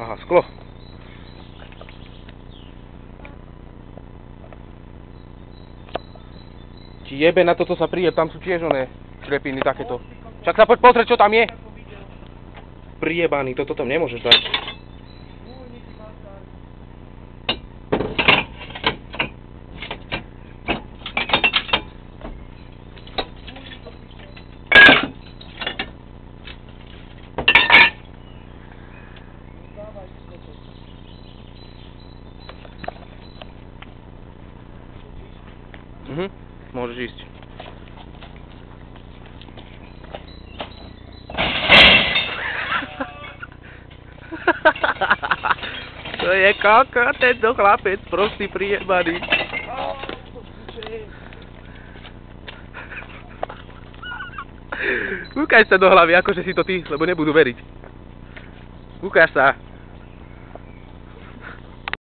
Aha, sklo. Ti jebe na toto sa príjeb, tam sú tiež oné šrepiny takéto. Však sa poď pozrieť, čo tam je. Priebaný, toto tam nemôžeš dať. Môžeš ísť. To je kaka, tento chlapec, prostý prijebaný. Ukáž sa do hlavy, akože si to ty, lebo nebudú veriť. Ukáž sa.